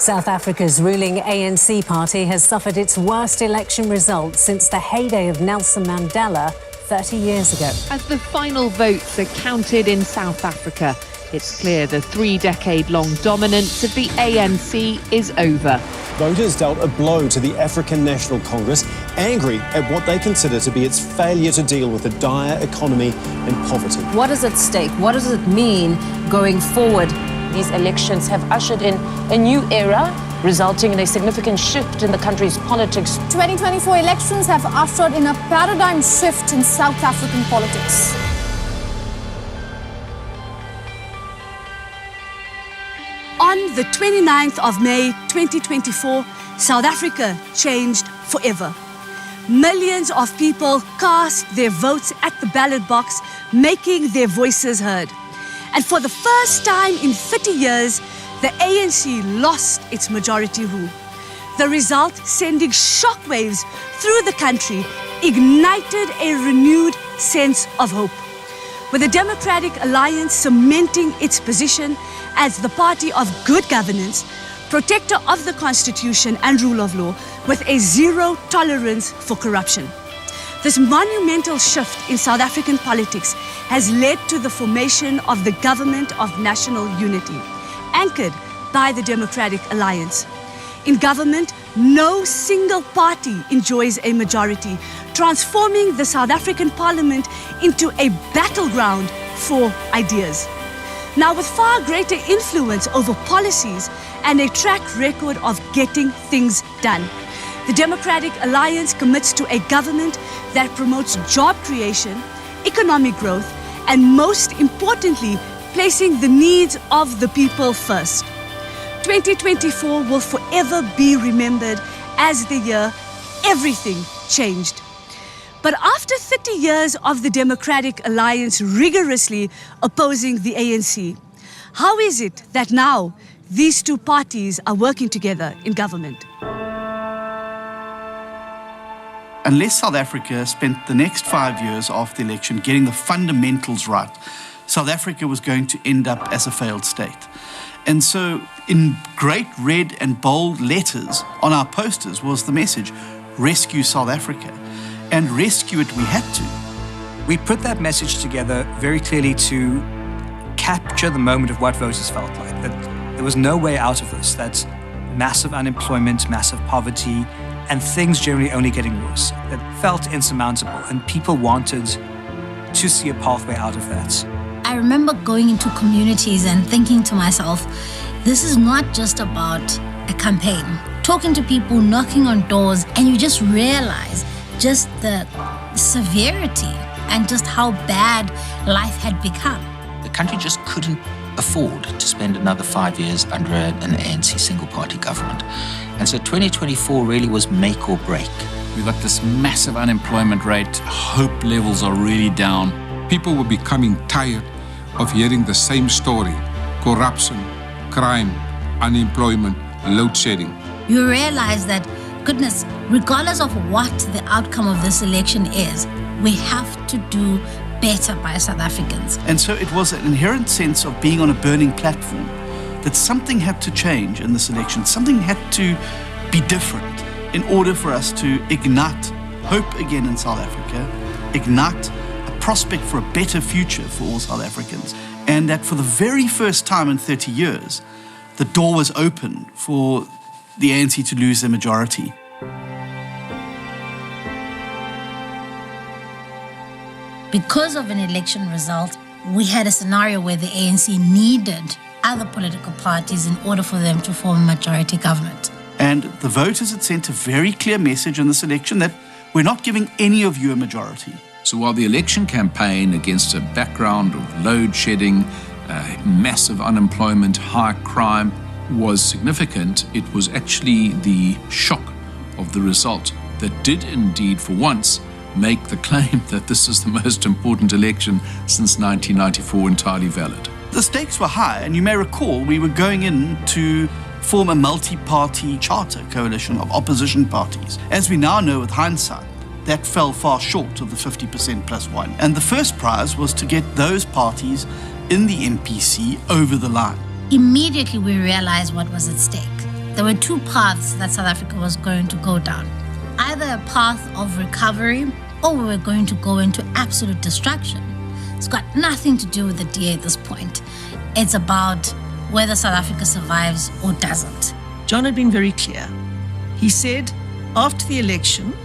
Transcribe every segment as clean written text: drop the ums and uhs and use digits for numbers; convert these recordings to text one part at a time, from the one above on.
South Africa's ruling ANC party has suffered its worst election result since the heyday of Nelson Mandela 30 years ago. As the final votes are counted in South Africa, it's clear the three-decade-long dominance of the ANC is over. Voters dealt a blow to the African National Congress, angry at what they consider to be its failure to deal with the dire economy and poverty. What is at stake? What does it mean going forward? These elections have ushered in a new era, resulting in a significant shift in the country's politics. 2024 elections have ushered in a paradigm shift in South African politics. On the 29th of May 2024, South Africa changed forever. Millions of people cast their votes at the ballot box, making their voices heard. And for the first time in 30 years, the ANC lost its majority rule. The result, sending shockwaves through the country, ignited a renewed sense of hope. With the Democratic Alliance cementing its position as the party of good governance, protector of the Constitution and rule of law, with a zero tolerance for corruption. This monumental shift in South African politics has led to the formation of the Government of National Unity, anchored by the Democratic Alliance. In government, no single party enjoys a majority, transforming the South African Parliament into a battleground for ideas. Now, with far greater influence over policies and a track record of getting things done, the Democratic Alliance commits to a government that promotes job creation, economic growth, and most importantly, placing the needs of the people first. 2024 will forever be remembered as the year everything changed. But after 30 years of the Democratic Alliance rigorously opposing the ANC, how is it that now these two parties are working together in government? Unless South Africa spent the next 5 years after the election getting the fundamentals right, South Africa was going to end up as a failed state. And so in great red and bold letters on our posters was the message, rescue South Africa. And rescue it we had to. We put that message together very clearly to capture the moment of what voters felt like, that there was no way out of this, that massive unemployment, massive poverty, and things generally only getting worse. That felt insurmountable, and people wanted to see a pathway out of that. I remember going into communities and thinking to myself, this is not just about a campaign. Talking to people, knocking on doors, and you just realize just the severity and just how bad life had become. The country just couldn't afford to spend another 5 years under an ANC single-party government. And so 2024 really was make or break. We've got this massive unemployment rate. Hope levels are really down. People were becoming tired of hearing the same story. Corruption, crime, unemployment, load shedding. You realize that, goodness, regardless of what the outcome of this election is, we have to do better by South Africans. And so it was an inherent sense of being on a burning platform, that something had to change in this election, something had to be different in order for us to ignite hope again in South Africa, ignite a prospect for a better future for all South Africans. And that for the very first time in 30 years, the door was open for the ANC to lose their majority. Because of an election result, we had a scenario where the ANC needed other political parties in order for them to form a majority government. And the voters had sent a very clear message in this election that we're not giving any of you a majority. So while the election campaign, against a background of load shedding, massive unemployment, high crime, was significant, it was actually the shock of the result that did indeed, for once, make the claim that this is the most important election since 1994 entirely valid. The stakes were high, and you may recall we were going in to form a multi-party charter coalition of opposition parties. As we now know with hindsight, that fell far short of the 50% plus one. And the first prize was to get those parties in the MPC over the line. Immediately we realized what was at stake. there were two paths that South Africa was going to go down. Either a path of recovery, or we were going to go into absolute destruction. It's got nothing to do with the DA at this point. It's about whether South Africa survives or doesn't. John had been very clear. He said, after the election,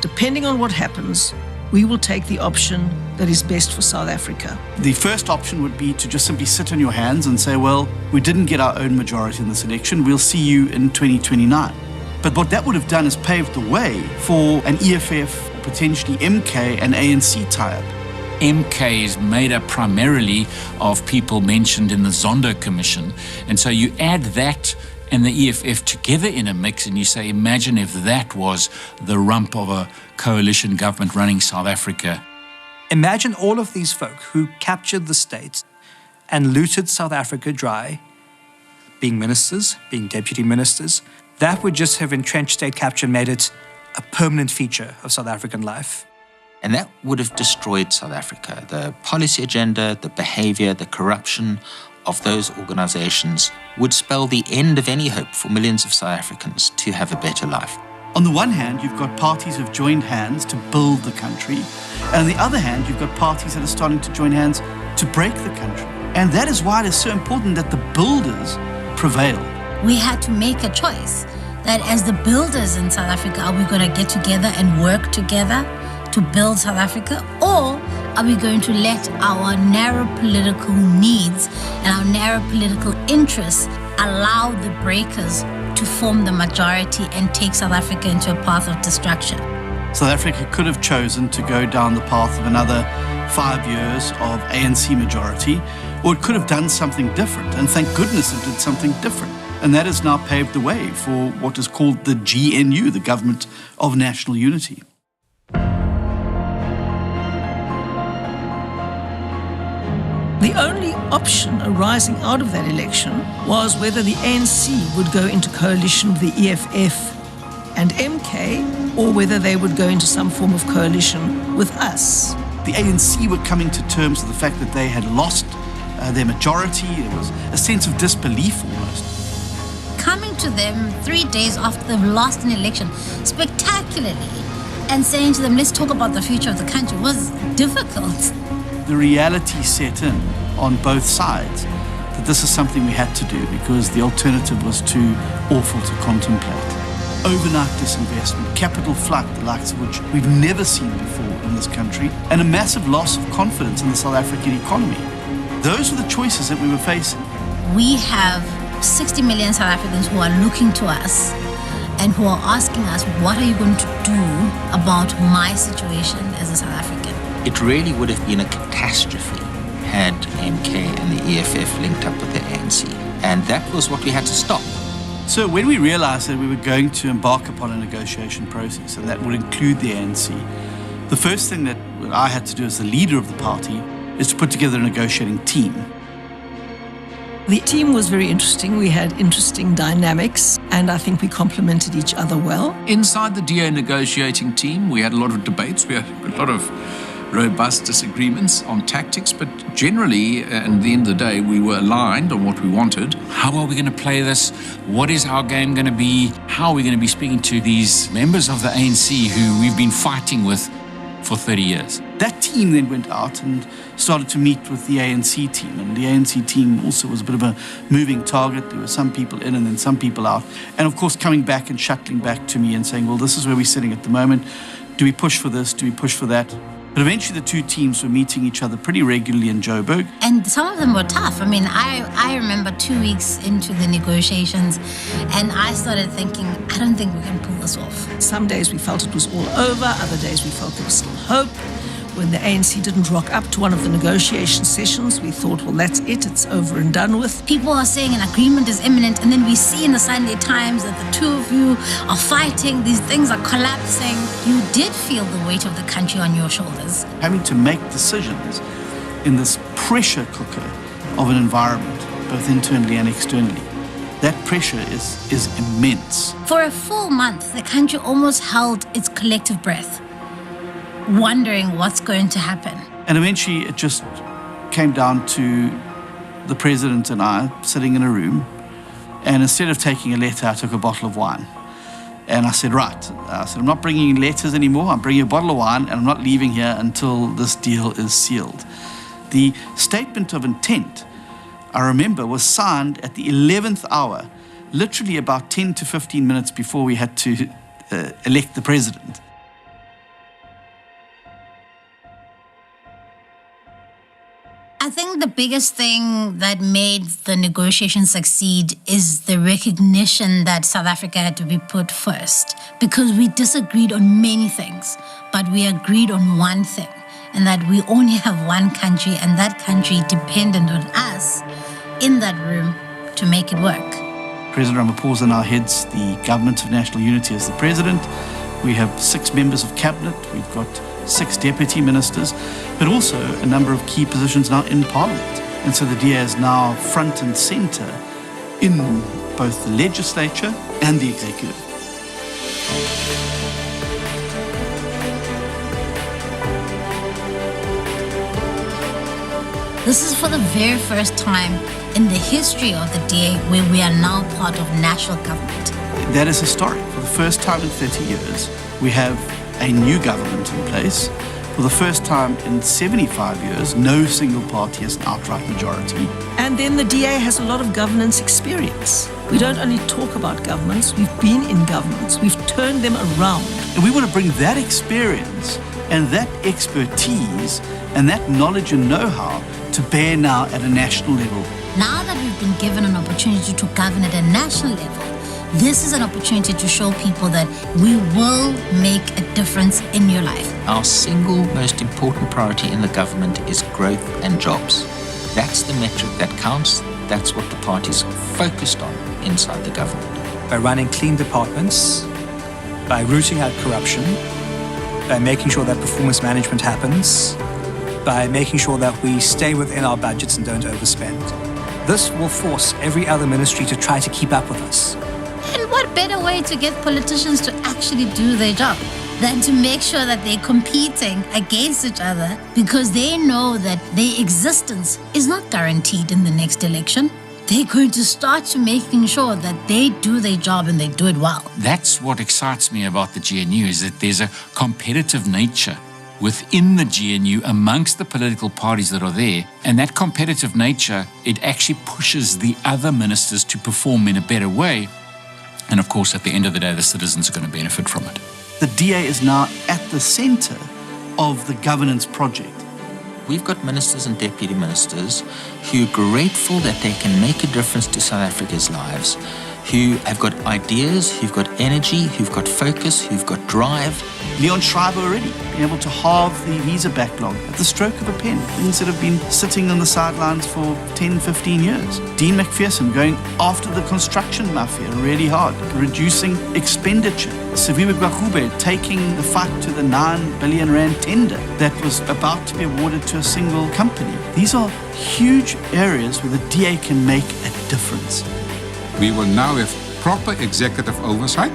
depending on what happens, we will take the option that is best for South Africa. The first option would be to just simply sit on your hands and say, well, we didn't get our own majority in this election, we'll see you in 2029. But what that would have done is paved the way for an EFF, potentially MK and ANC tie-up. MK is made up primarily of people mentioned in the Zondo Commission. And so you add that and the EFF together in a mix and you say, imagine if that was the rump of a coalition government running South Africa. Imagine all of these folk who captured the state and looted South Africa dry, being ministers, being deputy ministers. That would just have entrenched state capture and made it a permanent feature of South African life. And that would have destroyed South Africa. The policy agenda, the behavior, the corruption of those organizations would spell the end of any hope for millions of South Africans to have a better life. On the one hand, you've got parties who've joined hands to build the country. And on the other hand, you've got parties that are starting to join hands to break the country. And that is why it is so important that the builders prevail. We had to make a choice that as the builders in South Africa, are we going to get together and work together to build South Africa? Or are we going to let our narrow political needs and our narrow political interests allow the breakers to form the majority and take South Africa into a path of destruction? South Africa could have chosen to go down the path of another 5 years of ANC majority, or it could have done something different. And thank goodness it did something different. And that has now paved the way for what is called the GNU, the Government of National Unity. The only option arising out of that election was whether the ANC would go into coalition with the EFF and MK, or whether they would go into some form of coalition with us. The ANC were coming to terms with the fact that they had lost their majority. There was a sense of disbelief almost. Coming to them 3 days after they've lost an election spectacularly and saying to them, let's talk about the future of the country, was difficult. The reality set in on both sides that this is something we had to do because the alternative was too awful to contemplate. Overnight disinvestment, capital flight, the likes of which we've never seen before in this country, and a massive loss of confidence in the South African economy. Those were the choices that we were facing. We have 60 million South Africans who are looking to us and who are asking us, what are you going to do about my situation as a South African? It really would have been a catastrophe had MK and the EFF linked up with the ANC. And that was what we had to stop. So when we realized that we were going to embark upon a negotiation process, and that would include the ANC, the first thing that I had to do as the leader of the party is to put together a negotiating team. The team was very interesting. We had interesting dynamics, and I think we complemented each other well. Inside the DA negotiating team, we had a lot of debates. We had a lot of robust disagreements on tactics, but generally, at the end of the day, we were aligned on what we wanted. How are we going to play this? What is our game going to be? How are we going to be speaking to these members of the ANC who we've been fighting with for 30 years? That team then went out and started to meet with the ANC team, and the ANC team also was a bit of a moving target. There were some people in and then some people out, and of course coming back and shuttling back to me and saying, well, this is where we're sitting at the moment. Do we push for this? Do we push for that? But eventually the two teams were meeting each other pretty regularly in Joburg. And some of them were tough. I mean, I remember 2 weeks into the negotiations and I started thinking, I don't think we can pull this off. Some days we felt it was all over, other days we felt there was still hope. When the ANC didn't rock up to one of the negotiation sessions, we thought, well, that's it, it's over and done with. People are saying an agreement is imminent, and then we see in the Sunday Times that the two of you are fighting, these things are collapsing. You did feel the weight of the country on your shoulders. Having to make decisions in this pressure cooker of an environment, both internally and externally, that pressure is immense. For a full month, the country almost held its collective breath, wondering what's going to happen. And eventually it just came down to the president and I sitting in a room And instead of taking a letter, I took a bottle of wine. And I said, right, I'm not bringing letters anymore. I'm bringing a bottle of wine, and I'm not leaving here until this deal is sealed. The statement of intent, I remember, was signed at the 11th hour, literally about 10 to 15 minutes before we had to elect the president. I think the biggest thing that made the negotiations succeed is the recognition that South Africa had to be put first, because we disagreed on many things, but we agreed on one thing, and that we only have one country, and that country depended on us in that room to make it work. President Ramaphosa now heads the Government of National Unity as the president. We have 6 members of cabinet. We've got 6 deputy ministers, but also a number of key positions now in Parliament. And so the DA is now front and centre in both the legislature and the executive. This is for the very first time in the history of the DA where we are now part of national government. That is historic. For the first time in 30 years, we have a new government in place. For the first time in 75 years, no single party has an outright majority. And then the DA has a lot of governance experience. We don't only talk about governments, we've been in governments, we've turned them around. And we want to bring that experience and that expertise and that knowledge and know-how to bear now at a national level. Now that we've been given an opportunity to govern at a national level, this is an opportunity to show people that we will make a difference in your life. Our single most important priority in the government is growth and jobs. That's the metric that counts. That's what the party's focused on inside the government. By running clean departments, by rooting out corruption, by making sure that performance management happens, by making sure that we stay within our budgets and don't overspend. This will force every other ministry to try to keep up with us. And what better way to get politicians to actually do their job than to make sure that they're competing against each other, because they know that their existence is not guaranteed in the next election. They're going to start to making sure that they do their job and they do it well. That's what excites me about the GNU, is that there's a competitive nature within the GNU amongst the political parties that are there. And that competitive nature, it actually pushes the other ministers to perform in a better way. And of course, at the end of the day, the citizens are going to benefit from it. The DA is now at the centre of the governance project. We've got ministers and deputy ministers who are grateful that they can make a difference to South Africa's lives, who have got ideas, who've got energy, who've got focus, who've got drive. Leon Schreiber already been able to halve the visa backlog at the stroke of a pen. Things that have been sitting on the sidelines for 10, 15 years. Dean McPherson going after the construction mafia really hard, reducing expenditure. Siviwe Gwagube taking the fight to the 9 billion rand tender that was about to be awarded to a single company. These are huge areas where the DA can make a difference. We will now have proper executive oversight.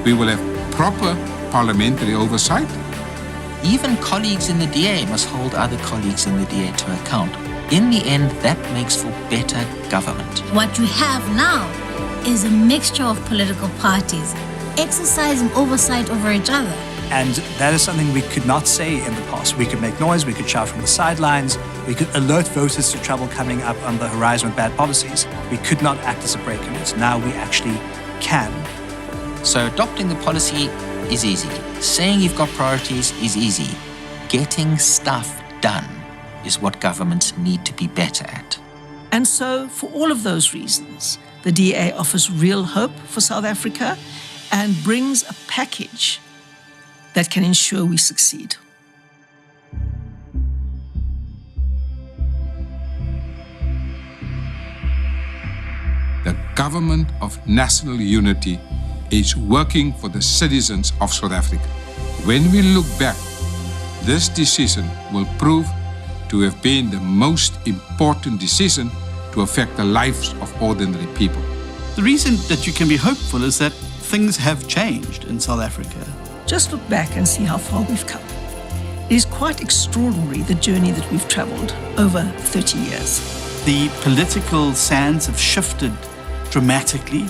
We will have proper parliamentary oversight. Even colleagues in the DA must hold other colleagues in the DA to account. In the end, that makes for better government. What you have now is a mixture of political parties exercising oversight over each other. And that is something we could not say in the past. We could make noise, we could shout from the sidelines, we could alert voters to trouble coming up on the horizon with bad policies. We could not act as a brake on it. Now we actually can. So adopting the policy is easy. Saying you've got priorities is easy. Getting stuff done is what governments need to be better at. And so, for all of those reasons, the DA offers real hope for South Africa and brings a package that can ensure we succeed. The government of national unity is working for the citizens of South Africa. When we look back, this decision will prove to have been the most important decision to affect the lives of ordinary people. The reason that you can be hopeful is that things have changed in South Africa. Just look back and see how far we've come. It is quite extraordinary, the journey that we've travelled over 30 years. The political sands have shifted dramatically.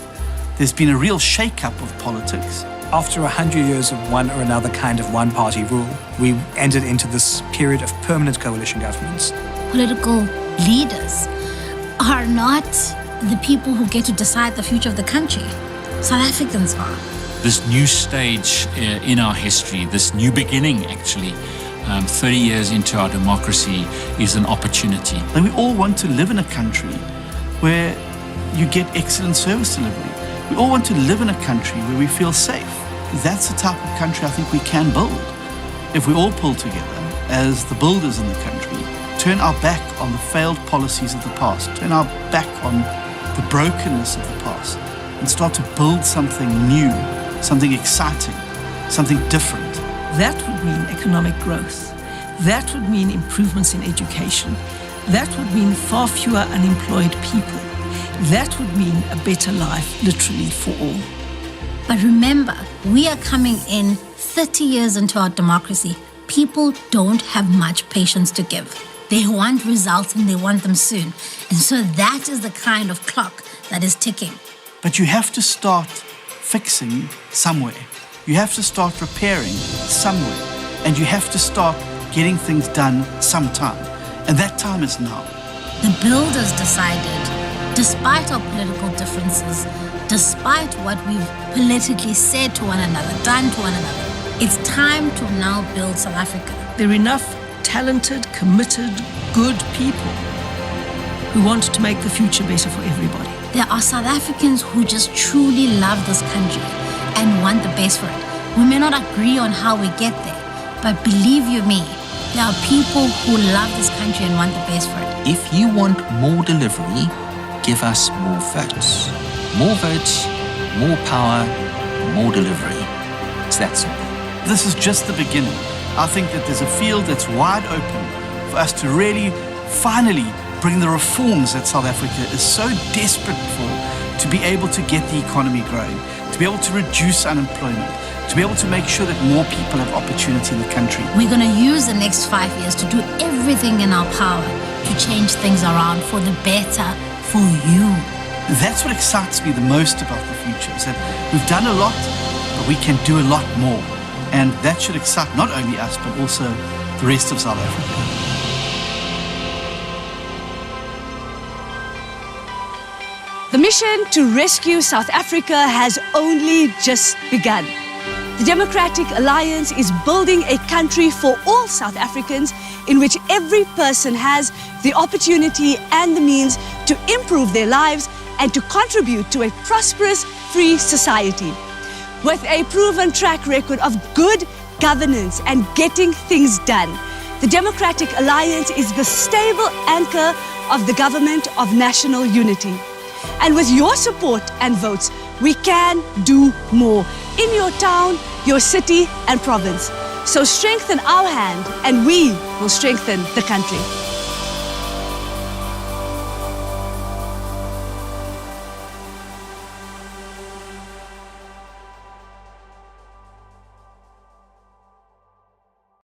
There's been a real shake-up of politics. After 100 years of one or another kind of one-party rule, we entered into this period of permanent coalition governments. Political leaders are not the people who get to decide the future of the country. South Africans are. This new stage in our history, this new beginning actually, 30 years into our democracy, is an opportunity. And we all want to live in a country where you get excellent service delivery. We all want to live in a country where we feel safe. That's the type of country I think we can build. If we all pull together as the builders in the country, turn our back on the failed policies of the past, turn our back on the brokenness of the past, and start to build something new, something exciting, something different. That would mean economic growth. That would mean improvements in education. That would mean far fewer unemployed people. That would mean a better life, literally, for all. But remember, we are coming in 30 years into our democracy. People don't have much patience to give. They want results and they want them soon. And so that is the kind of clock that is ticking. But you have to start fixing somewhere. You have to start repairing somewhere. And you have to start getting things done sometime. And that time is now. The builders decided, despite our political differences, despite what we've politically said to one another, done to one another, it's time to now build South Africa. There are enough talented, committed, good people who want to make the future better for everybody. There are South Africans who just truly love this country and want the best for it. We may not agree on how we get there, but believe you me, there are people who love this country and want the best for it. If you want more delivery, give us more votes. More votes, more power, more delivery. It's that simple. This is just the beginning. I think that there's a field that's wide open for us to really, finally, bring the reforms that South Africa is so desperate for, to be able to get the economy growing, to be able to reduce unemployment, to be able to make sure that more people have opportunity in the country. We're going to use the next 5 years to do everything in our power to change things around for the better for you. That's what excites me the most about the future, is that we've done a lot, but we can do a lot more. And that should excite not only us, but also the rest of South Africa. The mission to rescue South Africa has only just begun. The Democratic Alliance is building a country for all South Africans in which every person has the opportunity and the means to improve their lives and to contribute to a prosperous, free society. With a proven track record of good governance and getting things done, the Democratic Alliance is the stable anchor of the government of national unity. And with your support and votes, we can do more in your town, your city, and province. So strengthen our hand, and we will strengthen the country.